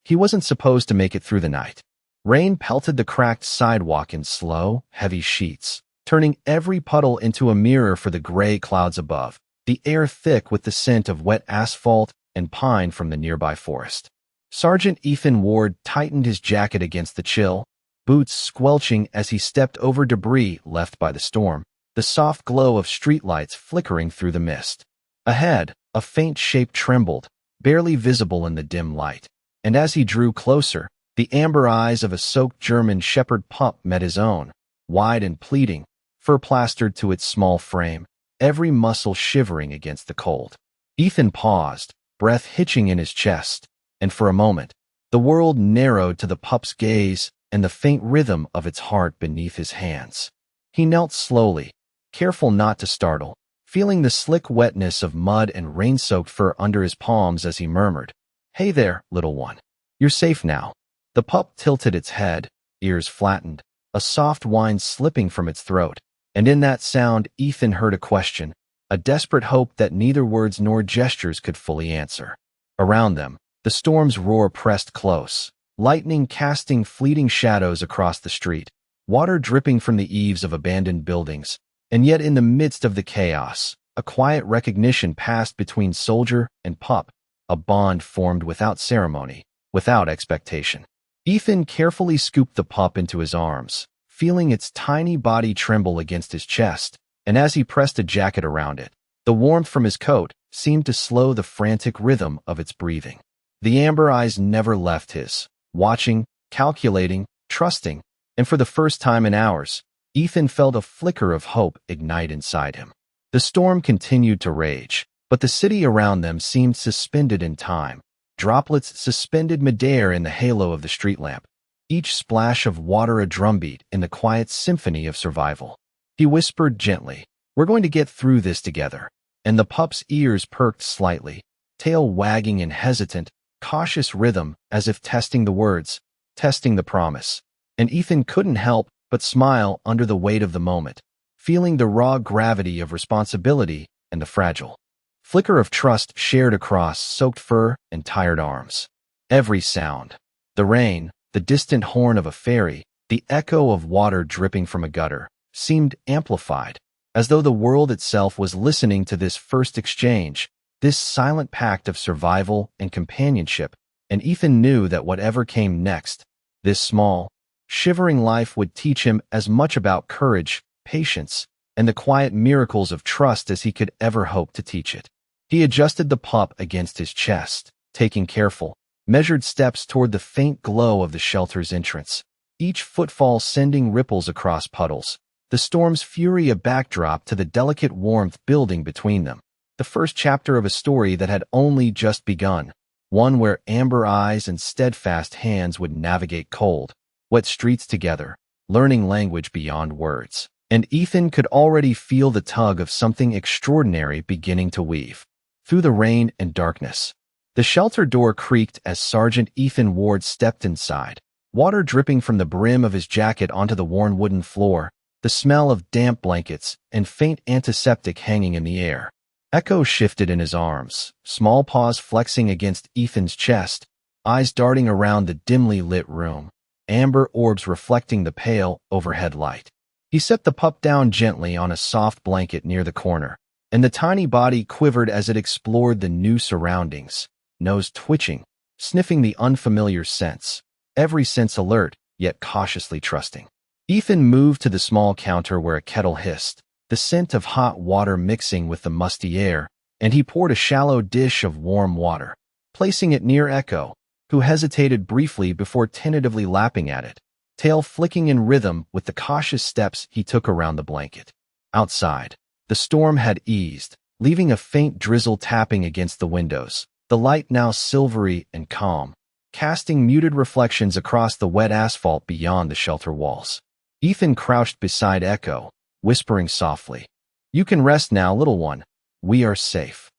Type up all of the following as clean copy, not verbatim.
He wasn't supposed to make it through the night. Rain pelted the cracked sidewalk in slow, heavy sheets, turning every puddle into a mirror for the gray clouds above, the air thick with the scent of wet asphalt and pine from the nearby forest. Sergeant Ethan Ward tightened his jacket against the chill, boots squelching as he stepped over debris left by the storm, the soft glow of streetlights flickering through the mist. Ahead, a faint shape trembled, barely visible in the dim light, and as he drew closer, the amber eyes of a soaked German shepherd pup met his own, wide and pleading, fur plastered to its small frame, every muscle shivering against the cold. Ethan paused, breath hitching in his chest, and for a moment, the world narrowed to the pup's gaze and the faint rhythm of its heart beneath his hands. He knelt slowly, careful not to startle, feeling the slick wetness of mud and rain-soaked fur under his palms as he murmured, "Hey there, little one. You're safe now." The pup tilted its head, ears flattened, a soft whine slipping from its throat, and in that sound Ethan heard a question, a desperate hope that neither words nor gestures could fully answer. Around them, the storm's roar pressed close, lightning casting fleeting shadows across the street, water dripping from the eaves of abandoned buildings, and yet in the midst of the chaos, a quiet recognition passed between soldier and pup, a bond formed without ceremony, without expectation. Ethan carefully scooped the pup into his arms, feeling its tiny body tremble against his chest, and as he pressed a jacket around it, the warmth from his coat seemed to slow the frantic rhythm of its breathing. The amber eyes never left his, watching, calculating, trusting, and for the first time in hours, Ethan felt a flicker of hope ignite inside him. The storm continued to rage, but the city around them seemed suspended in time, droplets suspended midair in the halo of the street lamp, each splash of water a drumbeat in the quiet symphony of survival. He whispered gently, "We're going to get through this together," and the pup's ears perked slightly, tail wagging in hesitant, cautious rhythm as if testing the words, testing the promise. And Ethan couldn't help but smile under the weight of the moment, feeling the raw gravity of responsibility and the fragile flicker of trust shared across soaked fur and tired arms. Every sound, the rain, the distant horn of a ferry, the echo of water dripping from a gutter, seemed amplified, as though the world itself was listening to this first exchange, this silent pact of survival and companionship, and Ethan knew that whatever came next, this small, shivering life would teach him as much about courage, patience, and the quiet miracles of trust as he could ever hope to teach it. He adjusted the pup against his chest, taking careful, measured steps toward the faint glow of the shelter's entrance, each footfall sending ripples across puddles, the storm's fury a backdrop to the delicate warmth building between them. The first chapter of a story that had only just begun, one where amber eyes and steadfast hands would navigate cold, wet streets together, learning language beyond words. And Ethan could already feel the tug of something extraordinary beginning to weave through the rain and darkness. The shelter door creaked as Sergeant Ethan Ward stepped inside, water dripping from the brim of his jacket onto the worn wooden floor, the smell of damp blankets and faint antiseptic hanging in the air. Echo shifted in his arms, small paws flexing against Ethan's chest, eyes darting around the dimly lit room, amber orbs reflecting the pale overhead light. He set the pup down gently on a soft blanket near the corner, and the tiny body quivered as it explored the new surroundings, nose twitching, sniffing the unfamiliar scents, every sense alert, yet cautiously trusting. Ethan moved to the small counter where a kettle hissed, the scent of hot water mixing with the musty air, and he poured a shallow dish of warm water, placing it near Echo, who hesitated briefly before tentatively lapping at it, tail flicking in rhythm with the cautious steps he took around the blanket. Outside, the storm had eased, leaving a faint drizzle tapping against the windows, the light now silvery and calm, casting muted reflections across the wet asphalt beyond the shelter walls. Ethan crouched beside Echo, whispering softly, "You can rest now, little one. We are safe."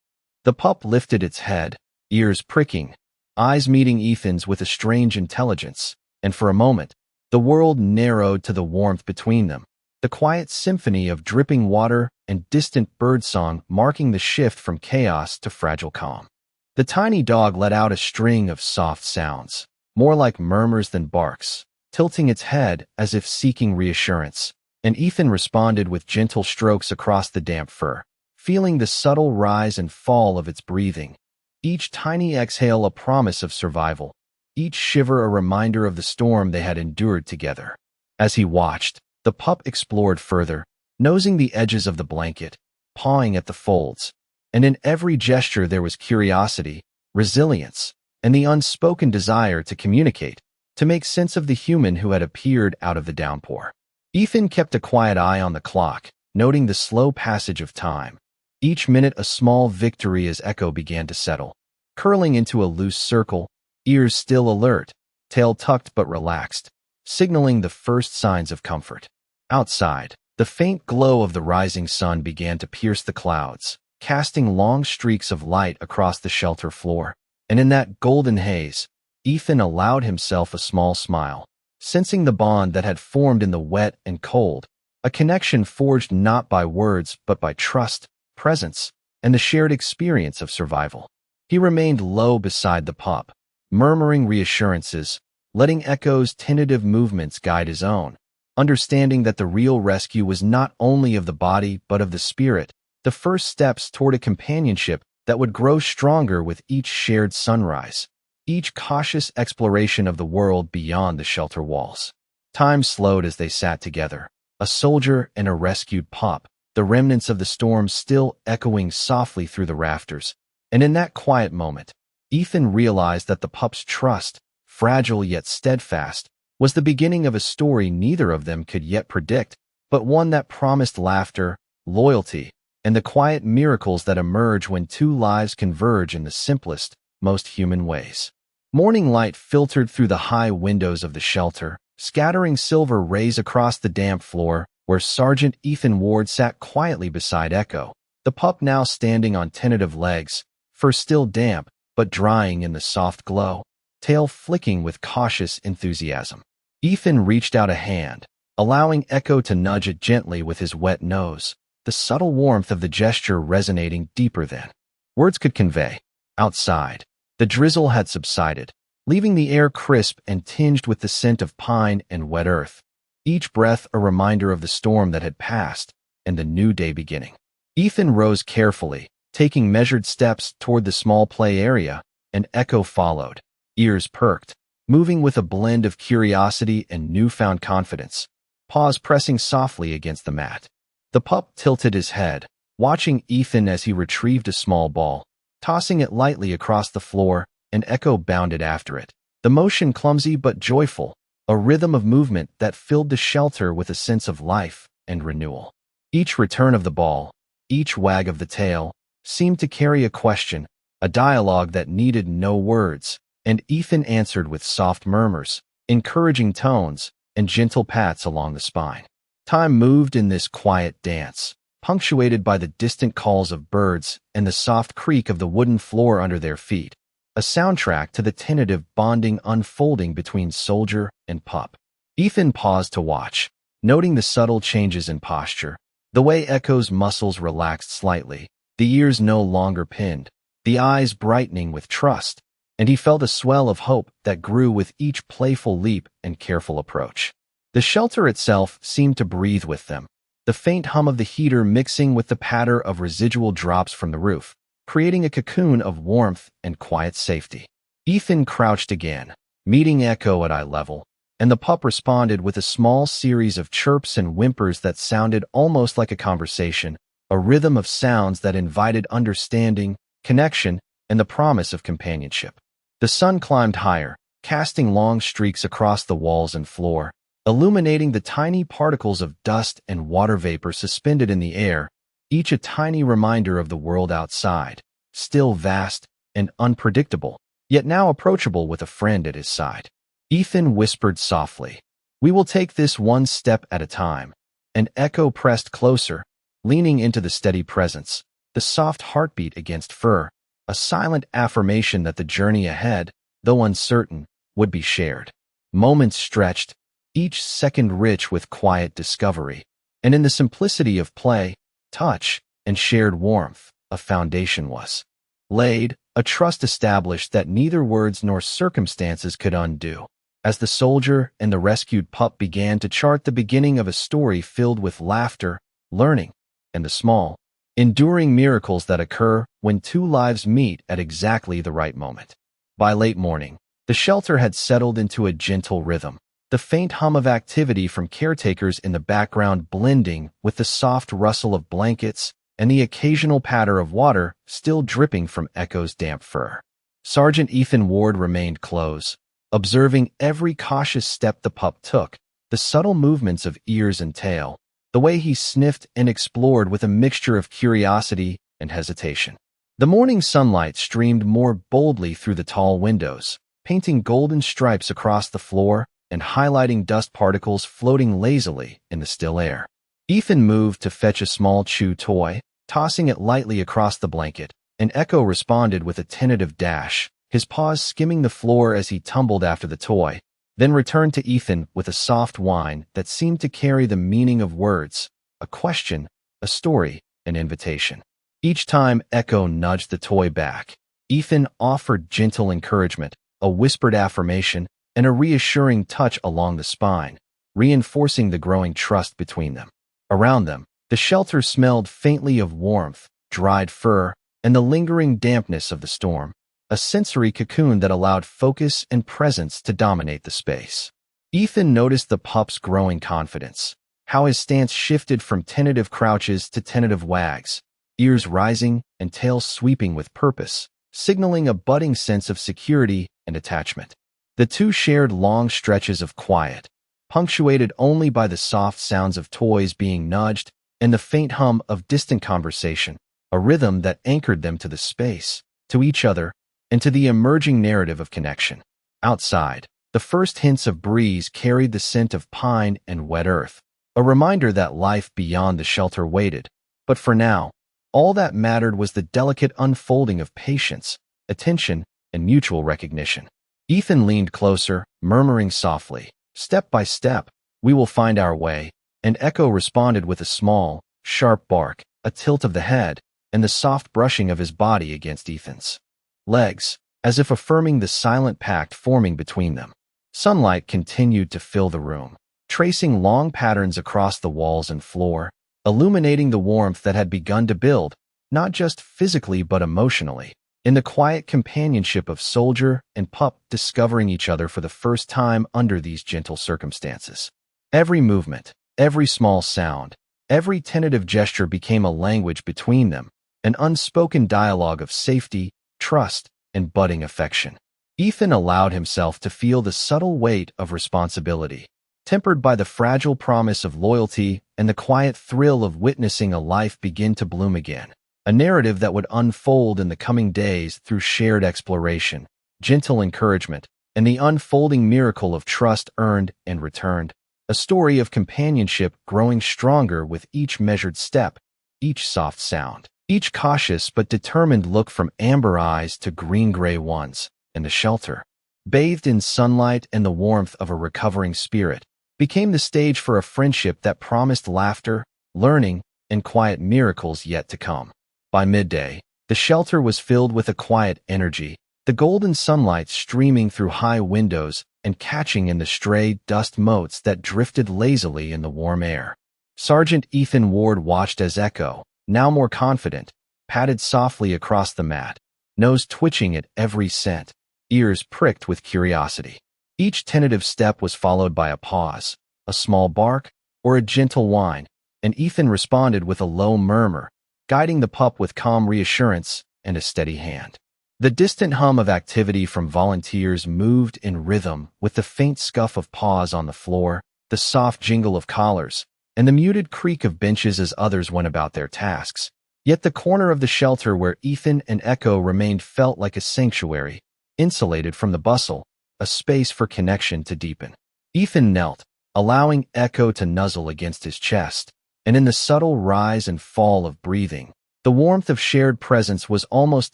The pup lifted its head, ears pricking, eyes meeting Ethan's with a strange intelligence, and for a moment, the world narrowed to the warmth between them, the quiet symphony of dripping water and distant birdsong marking the shift from chaos to fragile calm. The tiny dog let out a string of soft sounds, more like murmurs than barks, tilting its head as if seeking reassurance. And Ethan responded with gentle strokes across the damp fur, feeling the subtle rise and fall of its breathing. Each tiny exhale a promise of survival, each shiver a reminder of the storm they had endured together. As he watched, the pup explored further, nosing the edges of the blanket, pawing at the folds. And in every gesture there was curiosity, resilience, and the unspoken desire to communicate, to make sense of the human who had appeared out of the downpour. Ethan kept a quiet eye on the clock, noting the slow passage of time. Each minute a small victory as Echo began to settle, curling into a loose circle, ears still alert, tail tucked but relaxed, signaling the first signs of comfort. Outside, the faint glow of the rising sun began to pierce the clouds, casting long streaks of light across the shelter floor. And in that golden haze, Ethan allowed himself a small smile, sensing the bond that had formed in the wet and cold, a connection forged not by words but by trust, presence, and the shared experience of survival. He remained low beside the pup, murmuring reassurances, letting Echo's tentative movements guide his own, understanding that the real rescue was not only of the body but of the spirit, the first steps toward a companionship that would grow stronger with each shared sunrise, each cautious exploration of the world beyond the shelter walls. Time slowed as they sat together, a soldier and a rescued pup, the remnants of the storm still echoing softly through the rafters. And in that quiet moment, Ethan realized that the pup's trust, fragile yet steadfast, was the beginning of a story neither of them could yet predict, but one that promised laughter, loyalty, and the quiet miracles that emerge when two lives converge in the simplest, most human ways. Morning light filtered through the high windows of the shelter, scattering silver rays across the damp floor, where Sergeant Ethan Ward sat quietly beside Echo, the pup now standing on tentative legs, fur still damp, but drying in the soft glow, tail flicking with cautious enthusiasm. Ethan reached out a hand, allowing Echo to nudge it gently with his wet nose, the subtle warmth of the gesture resonating deeper than words could convey. Outside, the drizzle had subsided, leaving the air crisp and tinged with the scent of pine and wet earth, each breath a reminder of the storm that had passed and the new day beginning. Ethan rose carefully, taking measured steps toward the small play area, and Echo followed, ears perked, moving with a blend of curiosity and newfound confidence, paws pressing softly against the mat. The pup tilted his head, watching Ethan as he retrieved a small ball, tossing it lightly across the floor, and Echo bounded after it, the motion clumsy but joyful, a rhythm of movement that filled the shelter with a sense of life and renewal. Each return of the ball, each wag of the tail, seemed to carry a question, a dialogue that needed no words, and Ethan answered with soft murmurs, encouraging tones, and gentle pats along the spine. Time moved in this quiet dance, punctuated by the distant calls of birds and the soft creak of the wooden floor under their feet, a soundtrack to the tentative bonding unfolding between soldier and pup. Ethan paused to watch, noting the subtle changes in posture, the way Echo's muscles relaxed slightly, the ears no longer pinned, the eyes brightening with trust, and he felt a swell of hope that grew with each playful leap and careful approach. The shelter itself seemed to breathe with them, the faint hum of the heater mixing with the patter of residual drops from the roof, creating a cocoon of warmth and quiet safety. Ethan crouched again, meeting Echo at eye level, and the pup responded with a small series of chirps and whimpers that sounded almost like a conversation, a rhythm of sounds that invited understanding, connection, and the promise of companionship. The sun climbed higher, casting long streaks across the walls and floor, illuminating the tiny particles of dust and water vapor suspended in the air, each a tiny reminder of the world outside, still vast and unpredictable, yet now approachable with a friend at his side. Ethan whispered softly, "We will take this one step at a time," and Echo pressed closer, leaning into the steady presence, the soft heartbeat against fur, a silent affirmation that the journey ahead, though uncertain, would be shared. Moments stretched, each second rich with quiet discovery, and in the simplicity of play, touch, and shared warmth, a foundation was laid, a trust established that neither words nor circumstances could undo. As the soldier and the rescued pup began to chart the beginning of a story filled with laughter, learning, and the small, enduring miracles that occur when two lives meet at exactly the right moment. By late morning, the shelter had settled into a gentle rhythm, the faint hum of activity from caretakers in the background blending with the soft rustle of blankets and the occasional patter of water still dripping from Echo's damp fur. Sergeant Ethan Ward remained close, observing every cautious step the pup took, the subtle movements of ears and tail, the way he sniffed and explored with a mixture of curiosity and hesitation. The morning sunlight streamed more boldly through the tall windows, painting golden stripes across the floor and highlighting dust particles floating lazily in the still air. Ethan moved to fetch a small chew toy, tossing it lightly across the blanket, and Echo responded with a tentative dash, his paws skimming the floor as he tumbled after the toy, then returned to Ethan with a soft whine that seemed to carry the meaning of words, a question, a story, an invitation. Each time Echo nudged the toy back, Ethan offered gentle encouragement, a whispered affirmation, and a reassuring touch along the spine, reinforcing the growing trust between them. Around them, the shelter smelled faintly of warmth, dried fur, and the lingering dampness of the storm, a sensory cocoon that allowed focus and presence to dominate the space. Ethan noticed the pup's growing confidence, how his stance shifted from tentative crouches to tentative wags, ears rising and tail sweeping with purpose, signaling a budding sense of security and attachment. The two shared long stretches of quiet, punctuated only by the soft sounds of toys being nudged and the faint hum of distant conversation, a rhythm that anchored them to the space, to each other, and to the emerging narrative of connection. Outside, the first hints of breeze carried the scent of pine and wet earth, a reminder that life beyond the shelter waited. But for now, all that mattered was the delicate unfolding of patience, attention, and mutual recognition. Ethan leaned closer, murmuring softly, "Step by step, we will find our way," and Echo responded with a small, sharp bark, a tilt of the head, and the soft brushing of his body against Ethan's legs, as if affirming the silent pact forming between them. Sunlight continued to fill the room, tracing long patterns across the walls and floor, illuminating the warmth that had begun to build, not just physically but emotionally, in the quiet companionship of soldier and pup discovering each other for the first time under these gentle circumstances. Every movement, every small sound, every tentative gesture became a language between them, an unspoken dialogue of safety, trust, and budding affection. Ethan allowed himself to feel the subtle weight of responsibility, tempered by the fragile promise of loyalty and the quiet thrill of witnessing a life begin to bloom again. A narrative that would unfold in the coming days through shared exploration, gentle encouragement, and the unfolding miracle of trust earned and returned. A story of companionship growing stronger with each measured step, each soft sound, each cautious but determined look from amber eyes to green-gray ones, and the shelter, bathed in sunlight and the warmth of a recovering spirit, became the stage for a friendship that promised laughter, learning, and quiet miracles yet to come. By midday, the shelter was filled with a quiet energy, the golden sunlight streaming through high windows and catching in the stray dust motes that drifted lazily in the warm air. Sergeant Ethan Ward watched as Echo, now more confident, padded softly across the mat, nose twitching at every scent, ears pricked with curiosity. Each tentative step was followed by a pause, a small bark, or a gentle whine, and Ethan responded with a low murmur, guiding the pup with calm reassurance and a steady hand. The distant hum of activity from volunteers moved in rhythm with the faint scuff of paws on the floor, the soft jingle of collars, and the muted creak of benches as others went about their tasks. Yet the corner of the shelter where Ethan and Echo remained felt like a sanctuary, insulated from the bustle, a space for connection to deepen. Ethan knelt, allowing Echo to nuzzle against his chest, and in the subtle rise and fall of breathing, the warmth of shared presence was almost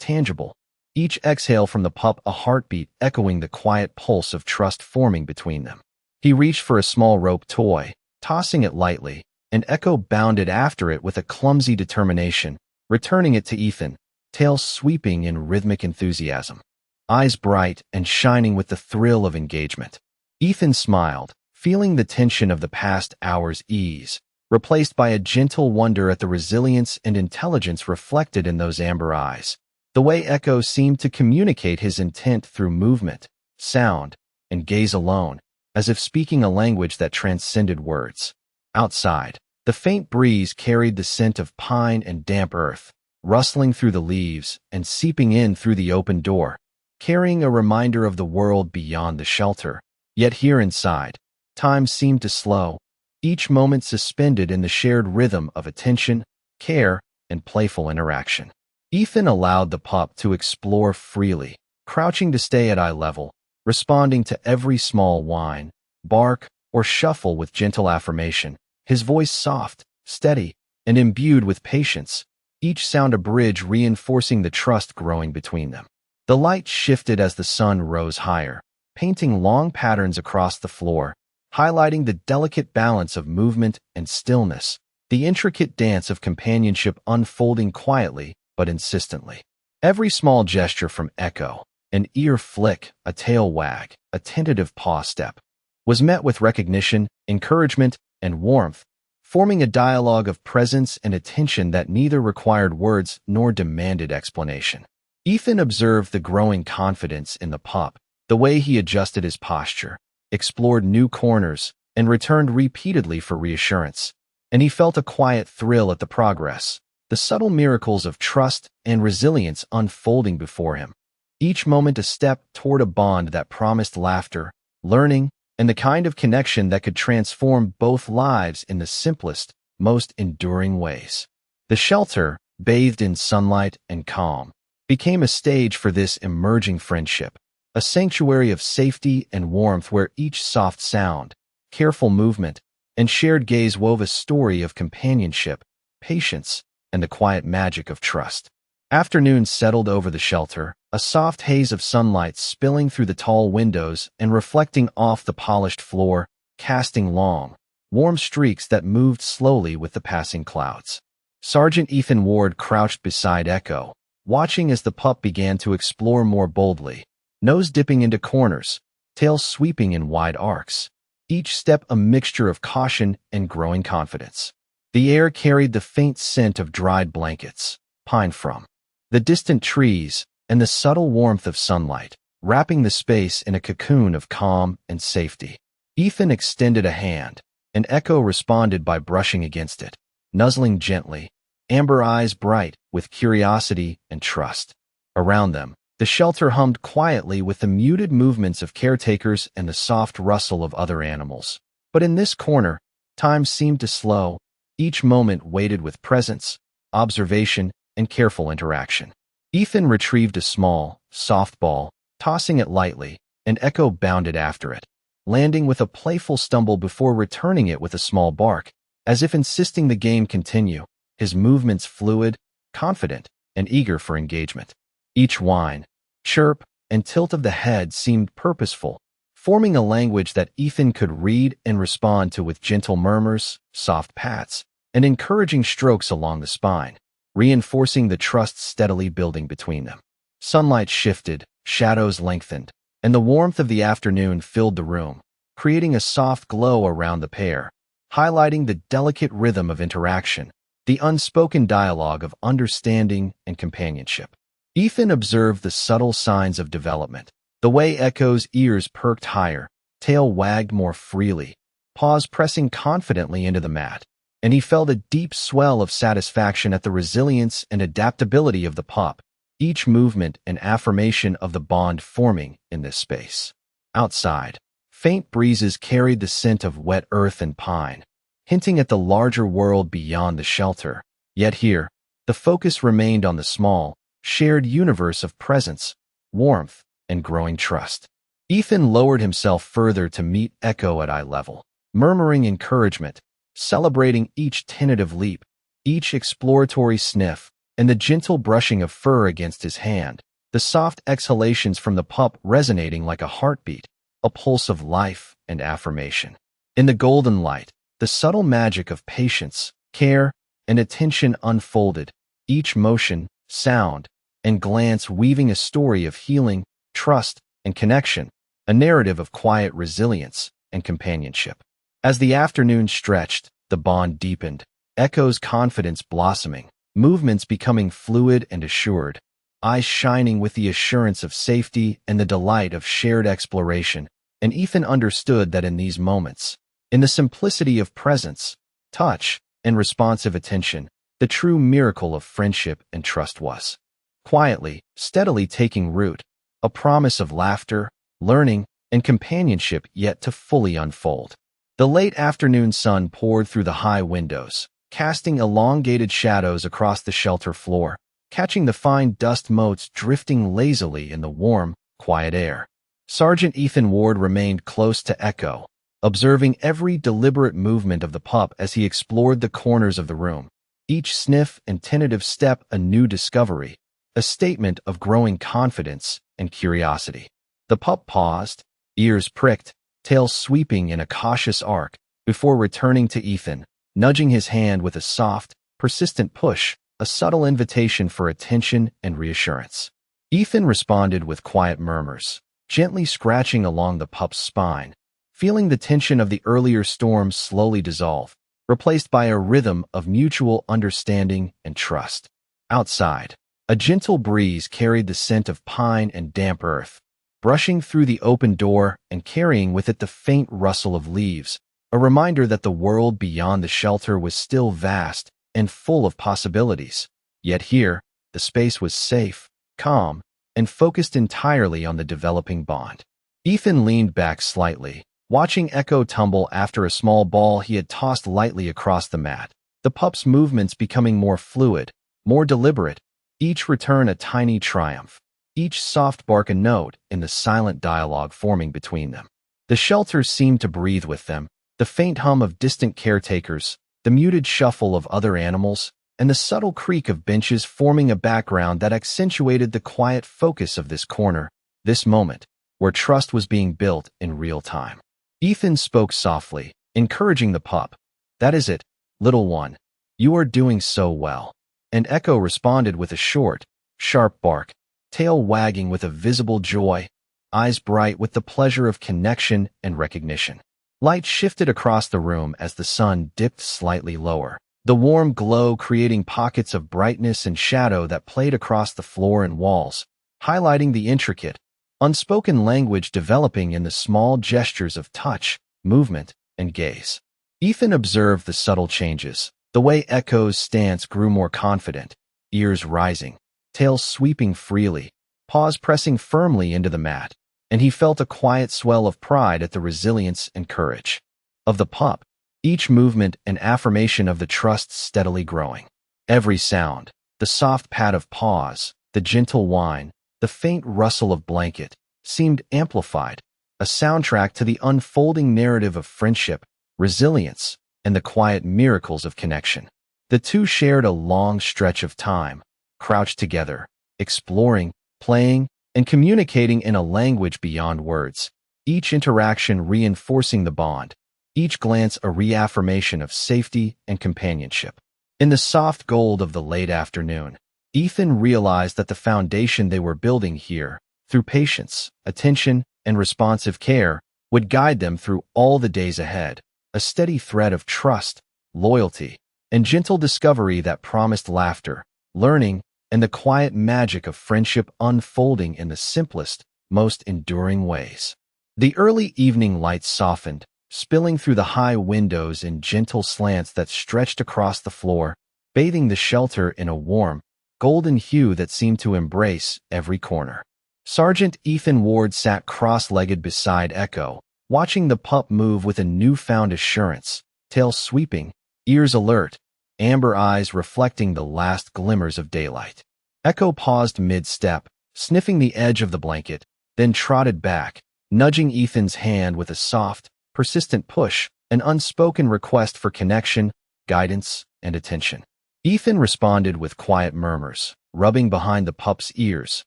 tangible, each exhale from the pup a heartbeat echoing the quiet pulse of trust forming between them. He reached for a small rope toy, tossing it lightly, and Echo bounded after it with a clumsy determination, returning it to Ethan, tail sweeping in rhythmic enthusiasm, eyes bright and shining with the thrill of engagement. Ethan smiled, feeling the tension of the past hours ease, replaced by a gentle wonder at the resilience and intelligence reflected in those amber eyes. The way Echo seemed to communicate his intent through movement, sound, and gaze alone, as if speaking a language that transcended words. Outside, the faint breeze carried the scent of pine and damp earth, rustling through the leaves and seeping in through the open door, carrying a reminder of the world beyond the shelter. Yet here inside, time seemed to slow, each moment suspended in the shared rhythm of attention, care, and playful interaction. Ethan allowed the pup to explore freely, crouching to stay at eye level, responding to every small whine, bark, or shuffle with gentle affirmation, his voice soft, steady, and imbued with patience, each sound a bridge reinforcing the trust growing between them. The light shifted as the sun rose higher, painting long patterns across the floor, highlighting the delicate balance of movement and stillness, the intricate dance of companionship unfolding quietly but insistently. Every small gesture from Echo, an ear flick, a tail wag, a tentative paw step, was met with recognition, encouragement, and warmth, forming a dialogue of presence and attention that neither required words nor demanded explanation. Ethan observed the growing confidence in the pup, the way he adjusted his posture, explored new corners, and returned repeatedly for reassurance. And he felt a quiet thrill at the progress, the subtle miracles of trust and resilience unfolding before him. Each moment a step toward a bond that promised laughter, learning, and the kind of connection that could transform both lives in the simplest, most enduring ways. The shelter, bathed in sunlight and calm, became a stage for this emerging friendship, a sanctuary of safety and warmth where each soft sound, careful movement, and shared gaze wove a story of companionship, patience, and the quiet magic of trust. Afternoon settled over the shelter, a soft haze of sunlight spilling through the tall windows and reflecting off the polished floor, casting long, warm streaks that moved slowly with the passing clouds. Sergeant Ethan Ward crouched beside Echo, watching as the pup began to explore more boldly, nose dipping into corners, tail sweeping in wide arcs, each step a mixture of caution and growing confidence. The air carried the faint scent of dried blankets, pine from the distant trees, and the subtle warmth of sunlight, wrapping the space in a cocoon of calm and safety. Ethan extended a hand, and Echo responded by brushing against it, nuzzling gently, amber eyes bright with curiosity and trust. Around them, the shelter hummed quietly with the muted movements of caretakers and the soft rustle of other animals. But in this corner, time seemed to slow, each moment weighted with presence, observation, and careful interaction. Ethan retrieved a small, soft ball, tossing it lightly, and Echo bounded after it, landing with a playful stumble before returning it with a small bark, as if insisting the game continue, his movements fluid, confident, and eager for engagement. Each whine, chirp, and tilt of the head seemed purposeful, forming a language that Ethan could read and respond to with gentle murmurs, soft pats, and encouraging strokes along the spine, reinforcing the trust steadily building between them. Sunlight shifted, shadows lengthened, and the warmth of the afternoon filled the room, creating a soft glow around the pair, highlighting the delicate rhythm of interaction, the unspoken dialogue of understanding and companionship. Ethan observed the subtle signs of development, the way Echo's ears perked higher, tail wagged more freely, paws pressing confidently into the mat, and he felt a deep swell of satisfaction at the resilience and adaptability of the pup, each movement an affirmation of the bond forming in this space. Outside, faint breezes carried the scent of wet earth and pine, hinting at the larger world beyond the shelter. Yet here, the focus remained on the small, shared universe of presence, warmth, and growing trust. Ethan lowered himself further to meet Echo at eye level, murmuring encouragement, celebrating each tentative leap, each exploratory sniff, and the gentle brushing of fur against his hand, the soft exhalations from the pup resonating like a heartbeat, a pulse of life and affirmation. In the golden light, the subtle magic of patience, care, and attention unfolded, each motion, sound, and glance weaving a story of healing, trust, and connection, a narrative of quiet resilience and companionship. As the afternoon stretched, the bond deepened, Echo's confidence blossoming, movements becoming fluid and assured, eyes shining with the assurance of safety and the delight of shared exploration, and Ethan understood that in these moments, in the simplicity of presence, touch, and responsive attention, the true miracle of friendship and trust was quietly, steadily taking root, a promise of laughter, learning, and companionship yet to fully unfold. The late afternoon sun poured through the high windows, casting elongated shadows across the shelter floor, catching the fine dust motes drifting lazily in the warm, quiet air. Sergeant Ethan Ward remained close to Echo, observing every deliberate movement of the pup as he explored the corners of the room, each sniff and tentative step a new discovery, a statement of growing confidence and curiosity. The pup paused, ears pricked, tail sweeping in a cautious arc, before returning to Ethan, nudging his hand with a soft, persistent push, a subtle invitation for attention and reassurance. Ethan responded with quiet murmurs, gently scratching along the pup's spine, feeling the tension of the earlier storm slowly dissolve, replaced by a rhythm of mutual understanding and trust. Outside, a gentle breeze carried the scent of pine and damp earth, brushing through the open door and carrying with it the faint rustle of leaves, a reminder that the world beyond the shelter was still vast and full of possibilities. Yet here, the space was safe, calm, and focused entirely on the developing bond. Ethan leaned back slightly, watching Echo tumble after a small ball he had tossed lightly across the mat, the pup's movements becoming more fluid, more deliberate, each return a tiny triumph, each soft bark a note in the silent dialogue forming between them. The shelter seemed to breathe with them, the faint hum of distant caretakers, the muted shuffle of other animals, and the subtle creak of benches forming a background that accentuated the quiet focus of this corner, this moment, where trust was being built in real time. Ethan spoke softly, encouraging the pup. "That is it, little one. You are doing so well." And Echo responded with a short, sharp bark, tail wagging with a visible joy, eyes bright with the pleasure of connection and recognition. Light shifted across the room as the sun dipped slightly lower, the warm glow creating pockets of brightness and shadow that played across the floor and walls, highlighting the intricate, unspoken language developing in the small gestures of touch, movement, and gaze. Ethan observed the subtle changes, the way Echo's stance grew more confident, ears rising, tail sweeping freely, paws pressing firmly into the mat, and he felt a quiet swell of pride at the resilience and courage of the pup, each movement an affirmation of the trust steadily growing. Every sound, the soft pat of paws, the gentle whine, the faint rustle of blanket, seemed amplified, a soundtrack to the unfolding narrative of friendship, resilience, and the quiet miracles of connection. The two shared a long stretch of time, crouched together, exploring, playing, and communicating in a language beyond words, each interaction reinforcing the bond, each glance a reaffirmation of safety and companionship. In the soft gold of the late afternoon, Ethan realized that the foundation they were building here, through patience, attention, and responsive care, would guide them through all the days ahead, a steady thread of trust, loyalty, and gentle discovery that promised laughter, learning, and the quiet magic of friendship unfolding in the simplest, most enduring ways. The early evening light softened, spilling through the high windows in gentle slants that stretched across the floor, bathing the shelter in a warm, golden hue that seemed to embrace every corner. Sergeant Ethan Ward sat cross-legged beside Echo, watching the pup move with a newfound assurance, tail sweeping, ears alert, amber eyes reflecting the last glimmers of daylight. Echo paused mid-step, sniffing the edge of the blanket, then trotted back, nudging Ethan's hand with a soft, persistent push, an unspoken request for connection, guidance, and attention. Ethan responded with quiet murmurs, rubbing behind the pup's ears,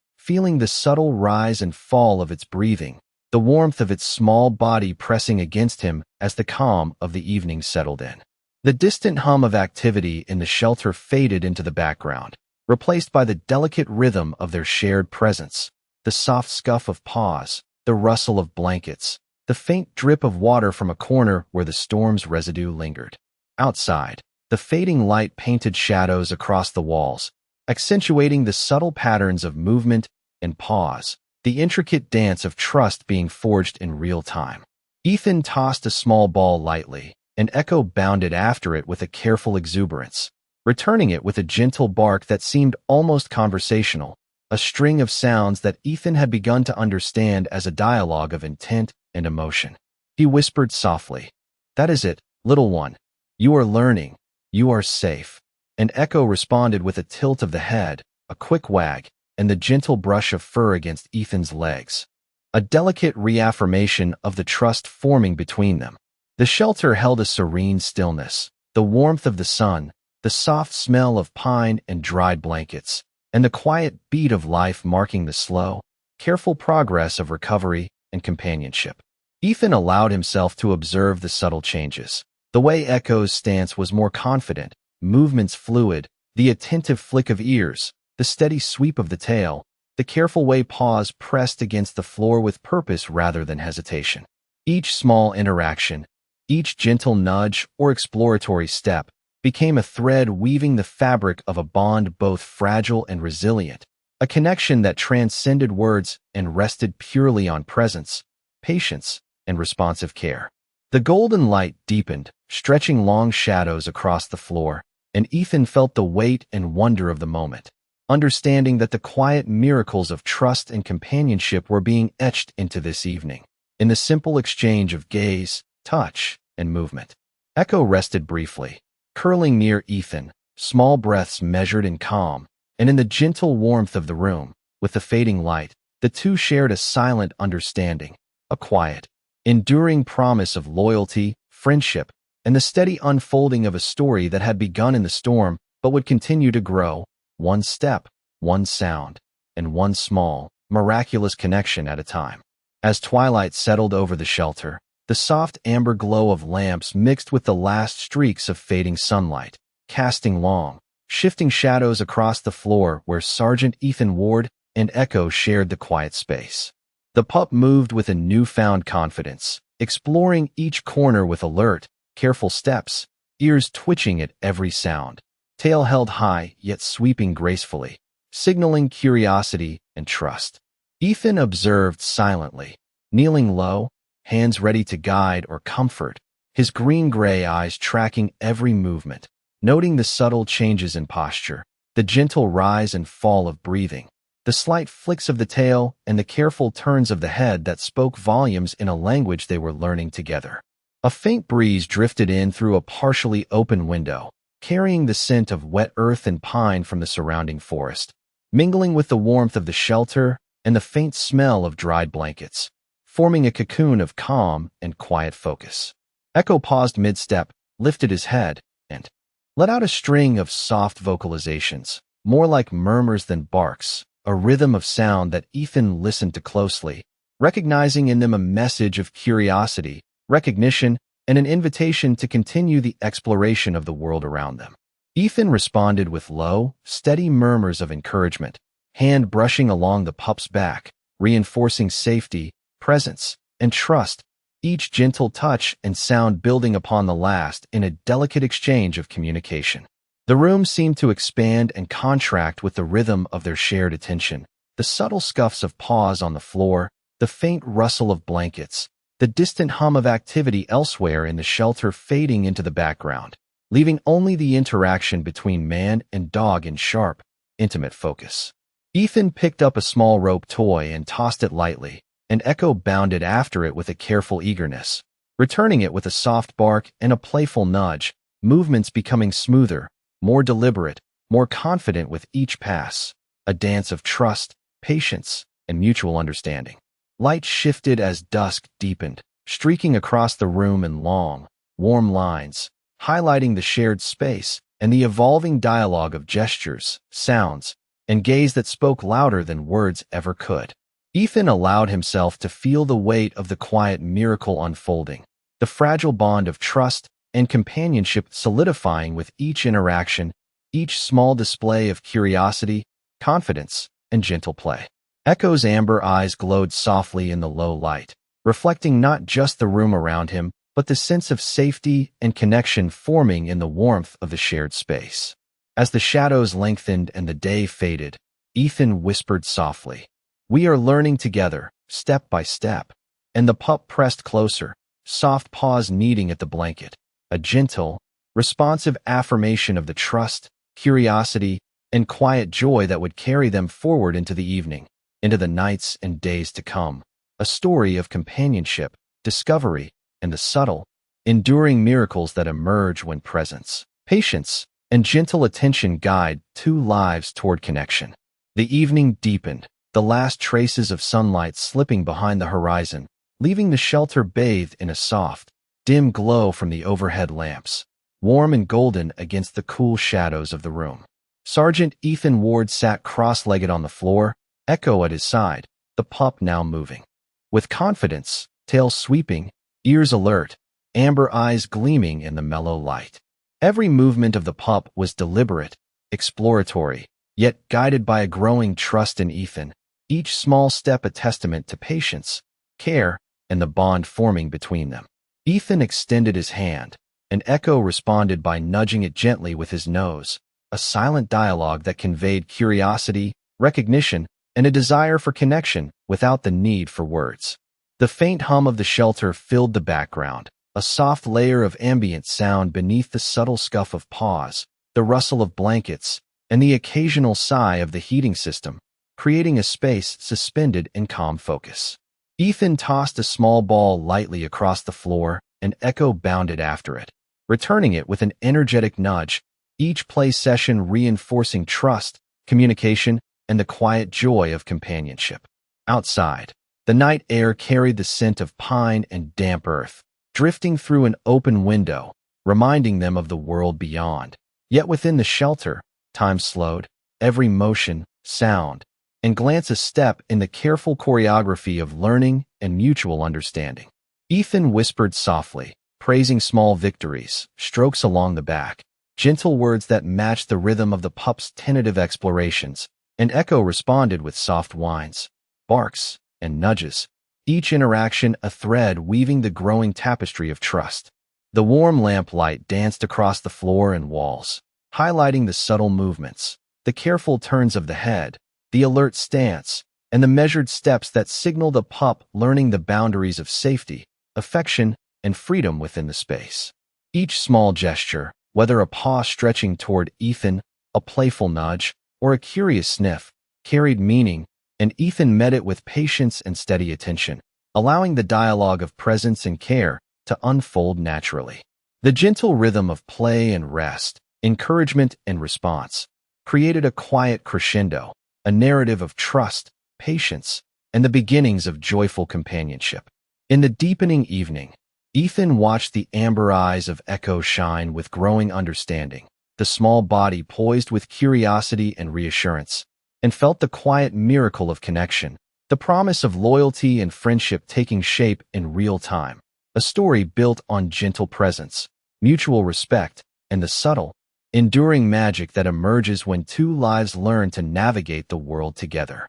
feeling the subtle rise and fall of its breathing, the warmth of its small body pressing against him as the calm of the evening settled in. The distant hum of activity in the shelter faded into the background, replaced by the delicate rhythm of their shared presence, the soft scuff of paws, the rustle of blankets, the faint drip of water from a corner where the storm's residue lingered. Outside, the fading light painted shadows across the walls, accentuating the subtle patterns of movement and pause, the intricate dance of trust being forged in real time. Ethan tossed a small ball lightly, and Echo bounded after it with a careful exuberance, returning it with a gentle bark that seemed almost conversational, a string of sounds that Ethan had begun to understand as a dialogue of intent and emotion. He whispered softly, "That is it, little one. You are learning. You are safe." And Echo responded with a tilt of the head, a quick wag, and the gentle brush of fur against Ethan's legs. A delicate reaffirmation of the trust forming between them. The shelter held a serene stillness, the warmth of the sun, the soft smell of pine and dried blankets, and the quiet beat of life marking the slow, careful progress of recovery and companionship. Ethan allowed himself to observe the subtle changes. The way Echo's stance was more confident, movements fluid, the attentive flick of ears, the steady sweep of the tail, the careful way paws pressed against the floor with purpose rather than hesitation. Each small interaction, each gentle nudge or exploratory step, became a thread weaving the fabric of a bond both fragile and resilient, a connection that transcended words and rested purely on presence, patience, and responsive care. The golden light deepened, stretching long shadows across the floor, and Ethan felt the weight and wonder of the moment, understanding that the quiet miracles of trust and companionship were being etched into this evening, in the simple exchange of gaze, touch, and movement. Echo rested briefly, curling near Ethan, small breaths measured and calm, and in the gentle warmth of the room, with the fading light, the two shared a silent understanding, a quiet, enduring promise of loyalty, friendship, and the steady unfolding of a story that had begun in the storm but would continue to grow, one step, one sound, and one small, miraculous connection at a time. As twilight settled over the shelter, the soft amber glow of lamps mixed with the last streaks of fading sunlight, casting long, shifting shadows across the floor where Sergeant Ethan Ward and Echo shared the quiet space. The pup moved with a newfound confidence, exploring each corner with alert, careful steps, ears twitching at every sound, tail held high yet sweeping gracefully, signaling curiosity and trust. Ethan observed silently, kneeling low, hands ready to guide or comfort, his green-gray eyes tracking every movement, noting the subtle changes in posture, the gentle rise and fall of breathing, the slight flicks of the tail and the careful turns of the head that spoke volumes in a language they were learning together. A faint breeze drifted in through a partially open window, carrying the scent of wet earth and pine from the surrounding forest, mingling with the warmth of the shelter and the faint smell of dried blankets, forming a cocoon of calm and quiet focus. Echo paused mid-step, lifted his head, and let out a string of soft vocalizations, more like murmurs than barks, a rhythm of sound that Ethan listened to closely, recognizing in them a message of curiosity, recognition, and an invitation to continue the exploration of the world around them. Ethan responded with low, steady murmurs of encouragement, hand brushing along the pup's back, reinforcing safety, presence, and trust, each gentle touch and sound building upon the last in a delicate exchange of communication. The room seemed to expand and contract with the rhythm of their shared attention, the subtle scuffs of paws on the floor, the faint rustle of blankets, the distant hum of activity elsewhere in the shelter fading into the background, leaving only the interaction between man and dog in sharp, intimate focus. Ethan picked up a small rope toy and tossed it lightly, and Echo bounded after it with a careful eagerness, returning it with a soft bark and a playful nudge, movements becoming smoother, more deliberate, more confident with each pass, a dance of trust, patience, and mutual understanding. Light shifted as dusk deepened, streaking across the room in long, warm lines, highlighting the shared space and the evolving dialogue of gestures, sounds, and gaze that spoke louder than words ever could. Ethan allowed himself to feel the weight of the quiet miracle unfolding, the fragile bond of trust and companionship solidifying with each interaction, each small display of curiosity, confidence, and gentle play. Echo's amber eyes glowed softly in the low light, reflecting not just the room around him, but the sense of safety and connection forming in the warmth of the shared space. As the shadows lengthened and the day faded, Ethan whispered softly, "We are learning together, step by step." And the pup pressed closer, soft paws kneading at the blanket, a gentle, responsive affirmation of the trust, curiosity, and quiet joy that would carry them forward into the evening, into the nights and days to come. A story of companionship, discovery, and the subtle, enduring miracles that emerge when presence, patience, and gentle attention guide two lives toward connection. The evening deepened, the last traces of sunlight slipping behind the horizon, leaving the shelter bathed in a soft, dim glow from the overhead lamps, warm and golden against the cool shadows of the room. Sergeant Ethan Ward sat cross-legged on the floor, Echo at his side, the pup now moving. With confidence, tail sweeping, ears alert, amber eyes gleaming in the mellow light. Every movement of the pup was deliberate, exploratory, yet guided by a growing trust in Ethan, each small step a testament to patience, care, and the bond forming between them. Ethan extended his hand, and Echo responded by nudging it gently with his nose, a silent dialogue that conveyed curiosity, recognition, and a desire for connection without the need for words. The faint hum of the shelter filled the background, a soft layer of ambient sound beneath the subtle scuff of paws, the rustle of blankets, and the occasional sigh of the heating system, creating a space suspended in calm focus. Ethan tossed a small ball lightly across the floor, and Echo bounded after it, returning it with an energetic nudge, each play session reinforcing trust, communication, and the quiet joy of companionship. Outside, the night air carried the scent of pine and damp earth, drifting through an open window, reminding them of the world beyond. Yet within the shelter, time slowed, every motion, sound, and glance a step in the careful choreography of learning and mutual understanding. Ethan whispered softly, praising small victories, strokes along the back, gentle words that matched the rhythm of the pup's tentative explorations, and Echo responded with soft whines, barks, and nudges, each interaction a thread weaving the growing tapestry of trust. The warm lamplight danced across the floor and walls, highlighting the subtle movements, the careful turns of the head, the alert stance, and the measured steps that signaled a pup learning the boundaries of safety, affection, and freedom within the space. Each small gesture, whether a paw stretching toward Ethan, a playful nudge, or a curious sniff, carried meaning, and Ethan met it with patience and steady attention, allowing the dialogue of presence and care to unfold naturally. The gentle rhythm of play and rest, encouragement and response, created a quiet crescendo, a narrative of trust, patience, and the beginnings of joyful companionship. In the deepening evening, Ethan watched the amber eyes of Echo shine with growing understanding, the small body poised with curiosity and reassurance, and felt the quiet miracle of connection, the promise of loyalty and friendship taking shape in real time, a story built on gentle presence, mutual respect, and the subtle, enduring magic that emerges when two lives learn to navigate the world together.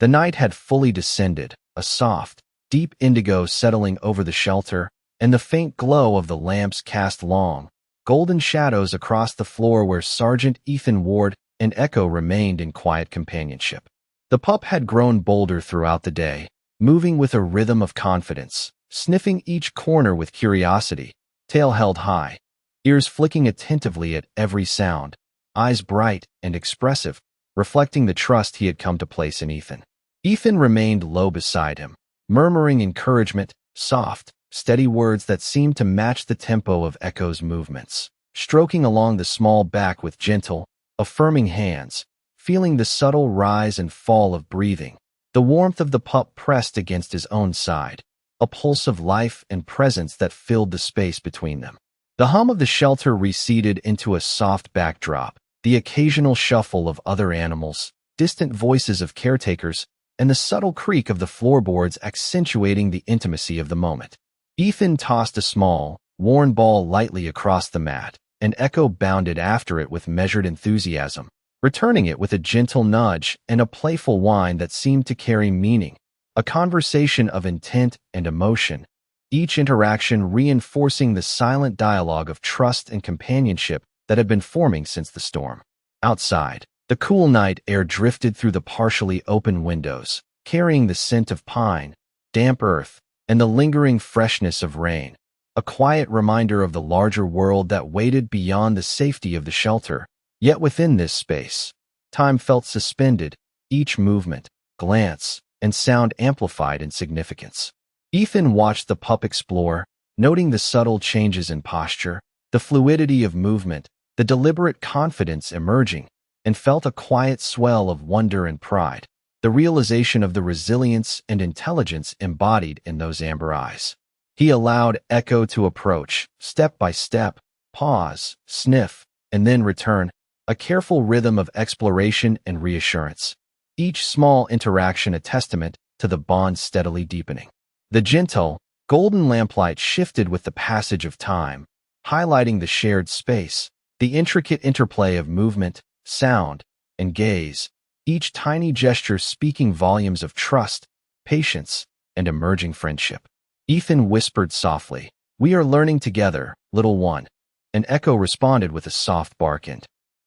The night had fully descended, a soft, deep indigo settling over the shelter, and the faint glow of the lamps cast long, golden shadows across the floor where Sergeant Ethan Ward and Echo remained in quiet companionship. The pup had grown bolder throughout the day, moving with a rhythm of confidence, sniffing each corner with curiosity, tail held high, ears flicking attentively at every sound, eyes bright and expressive, reflecting the trust he had come to place in Ethan. Ethan remained low beside him, murmuring encouragement, soft, steady words that seemed to match the tempo of Echo's movements, stroking along the small back with gentle, affirming hands, feeling the subtle rise and fall of breathing, the warmth of the pup pressed against his own side, a pulse of life and presence that filled the space between them. The hum of the shelter receded into a soft backdrop, the occasional shuffle of other animals, distant voices of caretakers, and the subtle creak of the floorboards accentuating the intimacy of the moment. Ethan tossed a small, worn ball lightly across the mat, and Echo bounded after it with measured enthusiasm, returning it with a gentle nudge and a playful whine that seemed to carry meaning, a conversation of intent and emotion, each interaction reinforcing the silent dialogue of trust and companionship that had been forming since the storm. Outside, the cool night air drifted through the partially open windows, carrying the scent of pine, damp earth, and the lingering freshness of rain, a quiet reminder of the larger world that waited beyond the safety of the shelter. Yet within this space, time felt suspended, each movement, glance, and sound amplified in significance. Ethan watched the pup explore, noting the subtle changes in posture, the fluidity of movement, the deliberate confidence emerging, and felt a quiet swell of wonder and pride, the realization of the resilience and intelligence embodied in those amber eyes. He allowed Echo to approach, step by step, pause, sniff, and then return, a careful rhythm of exploration and reassurance. Each small interaction a testament to the bond steadily deepening. The gentle, golden lamplight shifted with the passage of time, highlighting the shared space, the intricate interplay of movement, sound, and gaze, each tiny gesture speaking volumes of trust, patience, and emerging friendship. Ethan whispered softly, "We are learning together, little one," and Echo responded with a soft bark and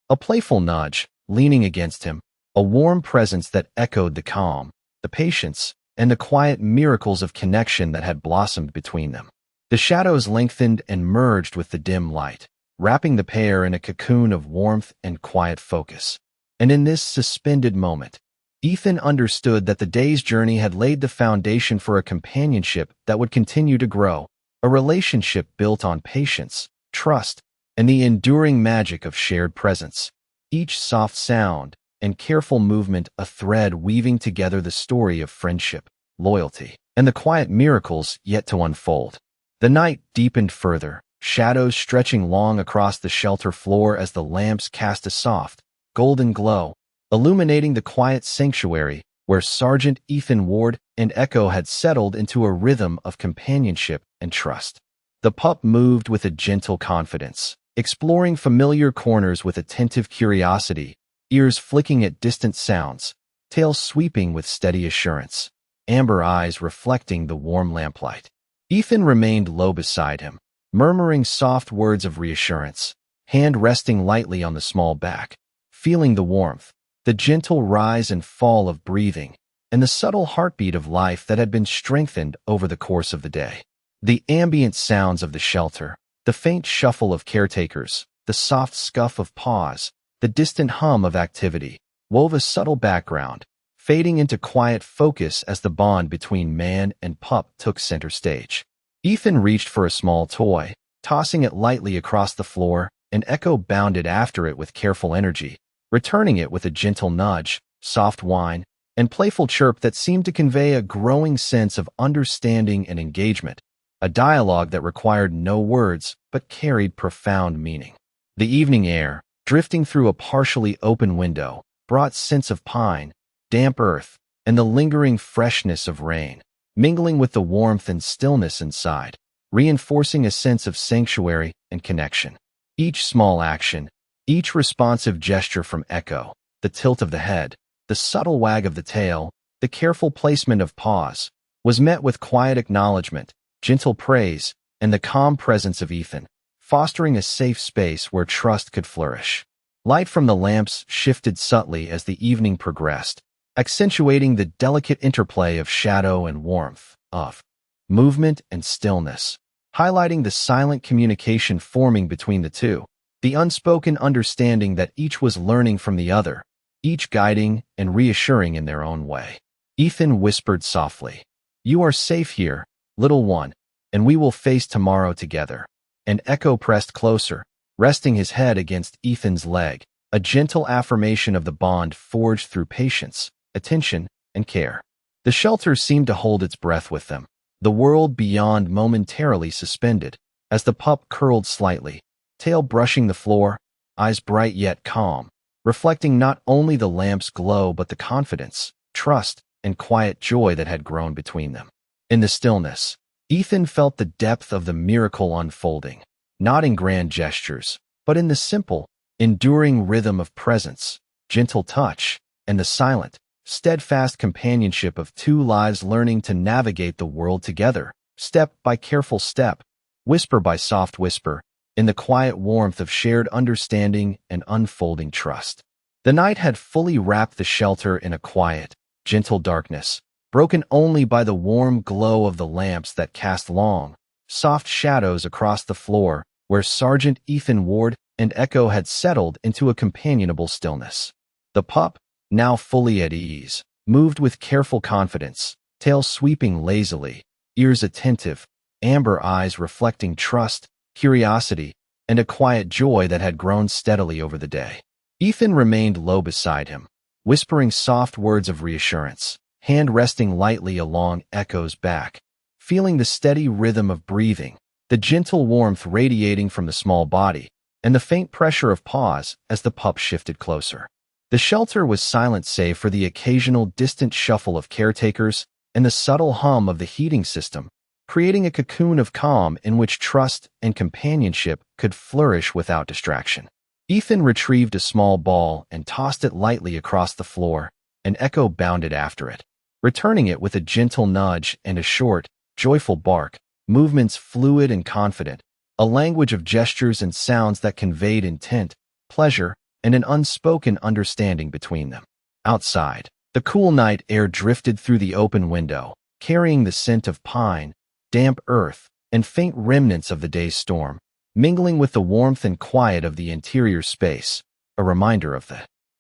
a playful nudge, leaning against him, a warm presence that echoed the calm, the patience, and the quiet miracles of connection that had blossomed between them. The shadows lengthened and merged with the dim light, wrapping the pair in a cocoon of warmth and quiet focus. And in this suspended moment, Ethan understood that the day's journey had laid the foundation for a companionship that would continue to grow, a relationship built on patience, trust, and the enduring magic of shared presence. Each soft sound and careful movement a thread weaving together the story of friendship, loyalty, and the quiet miracles yet to unfold. The night deepened further, shadows stretching long across the shelter floor as the lamps cast a soft, golden glow, illuminating the quiet sanctuary where Sergeant Ethan Ward and Echo had settled into a rhythm of companionship and trust. The pup moved with a gentle confidence, exploring familiar corners with attentive curiosity, ears flicking at distant sounds, tail sweeping with steady assurance, amber eyes reflecting the warm lamplight. Ethan remained low beside him, murmuring soft words of reassurance, hand resting lightly on the small back, feeling the warmth, the gentle rise and fall of breathing, and the subtle heartbeat of life that had been strengthened over the course of the day. The ambient sounds of the shelter, the faint shuffle of caretakers, the soft scuff of paws, the distant hum of activity, wove a subtle background, fading into quiet focus as the bond between man and pup took center stage. Ethan reached for a small toy, tossing it lightly across the floor, and Echo bounded after it with careful energy, returning it with a gentle nudge, soft whine, and playful chirp that seemed to convey a growing sense of understanding and engagement, a dialogue that required no words but carried profound meaning. The evening air, drifting through a partially open window, brought scents of pine, damp earth, and the lingering freshness of rain, mingling with the warmth and stillness inside, reinforcing a sense of sanctuary and connection. Each small action, each responsive gesture from Echo, the tilt of the head, the subtle wag of the tail, the careful placement of paws, was met with quiet acknowledgement, gentle praise, and the calm presence of Ethan, fostering a safe space where trust could flourish. Light from the lamps shifted subtly as the evening progressed, accentuating the delicate interplay of shadow and warmth, of movement and stillness, highlighting the silent communication forming between the two, the unspoken understanding that each was learning from the other, each guiding and reassuring in their own way. Ethan whispered softly, "You are safe here, little one, and we will face tomorrow together." And Echo pressed closer, resting his head against Ethan's leg, a gentle affirmation of the bond forged through patience, attention, and care. The shelter seemed to hold its breath with them, the world beyond momentarily suspended, as the pup curled slightly, tail brushing the floor, eyes bright yet calm, reflecting not only the lamp's glow but the confidence, trust, and quiet joy that had grown between them. In the stillness, Ethan felt the depth of the miracle unfolding, not in grand gestures, but in the simple, enduring rhythm of presence, gentle touch, and the silent, steadfast companionship of two lives learning to navigate the world together, step by careful step, whisper by soft whisper, in the quiet warmth of shared understanding and unfolding trust. The night had fully wrapped the shelter in a quiet, gentle darkness, broken only by the warm glow of the lamps that cast long, soft shadows across the floor where Sergeant Ethan Ward and Echo had settled into a companionable stillness. The pup, now fully at ease, moved with careful confidence, tail sweeping lazily, ears attentive, amber eyes reflecting trust, curiosity, and a quiet joy that had grown steadily over the day. Ethan remained low beside him, whispering soft words of reassurance, hand resting lightly along Echo's back, feeling the steady rhythm of breathing, the gentle warmth radiating from the small body, and the faint pressure of paws as the pup shifted closer. The shelter was silent save for the occasional distant shuffle of caretakers and the subtle hum of the heating system, creating a cocoon of calm in which trust and companionship could flourish without distraction. Ethan retrieved a small ball and tossed it lightly across the floor, and Echo bounded after it, returning it with a gentle nudge and a short, joyful bark, movements fluid and confident, a language of gestures and sounds that conveyed intent, pleasure, and an unspoken understanding between them. Outside, the cool night air drifted through the open window, carrying the scent of pine, damp earth, and faint remnants of the day's storm, mingling with the warmth and quiet of the interior space, a reminder of the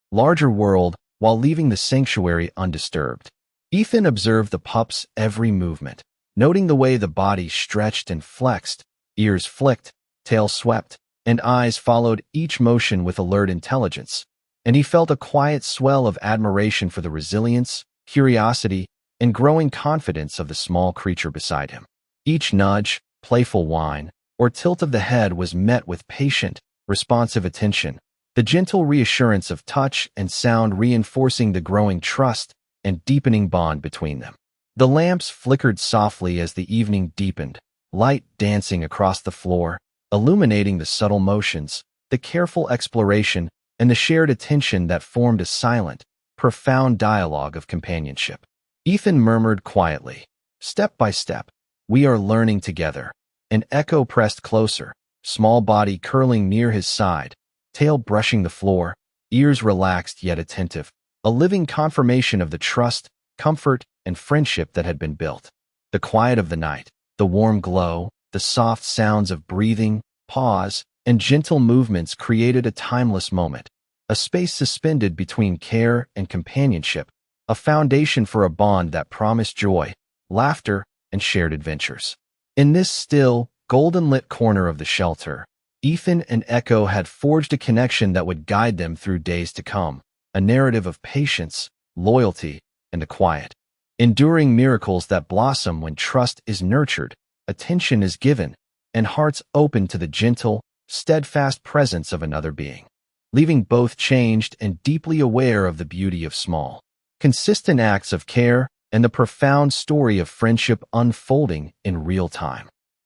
larger world while leaving the sanctuary undisturbed. Ethan observed the pup's every movement, noting the way the body stretched and flexed, ears flicked, tail swept, and eyes followed each motion with alert intelligence, and he felt a quiet swell of admiration for the resilience, curiosity, and growing confidence of the small creature beside him. Each nudge, playful whine, or tilt of the head was met with patient, responsive attention, the gentle reassurance of touch and sound reinforcing the growing trust and deepening bond between them. The lamps flickered softly as the evening deepened, light dancing across the floor, illuminating the subtle motions, the careful exploration, and the shared attention that formed a silent, profound dialogue of companionship. Ethan murmured quietly, "Step by step, we are learning together," and Echo pressed closer, small body curling near his side, tail brushing the floor, ears relaxed yet attentive, a living confirmation of the trust, comfort, and friendship that had been built. The quiet of the night, the warm glow, the soft sounds of breathing, pause, and gentle movements created a timeless moment, a space suspended between care and companionship, a foundation for a bond that promised joy, laughter, and shared adventures. In this still, golden-lit corner of the shelter, Ethan and Echo had forged a connection that would guide them through days to come, a narrative of patience, loyalty, and a quiet, enduring miracles that blossom when trust is nurtured, attention is given, and hearts open to the gentle, steadfast presence of another being, leaving both changed and deeply aware of the beauty of small, consistent acts of care and the profound story of friendship unfolding in real time.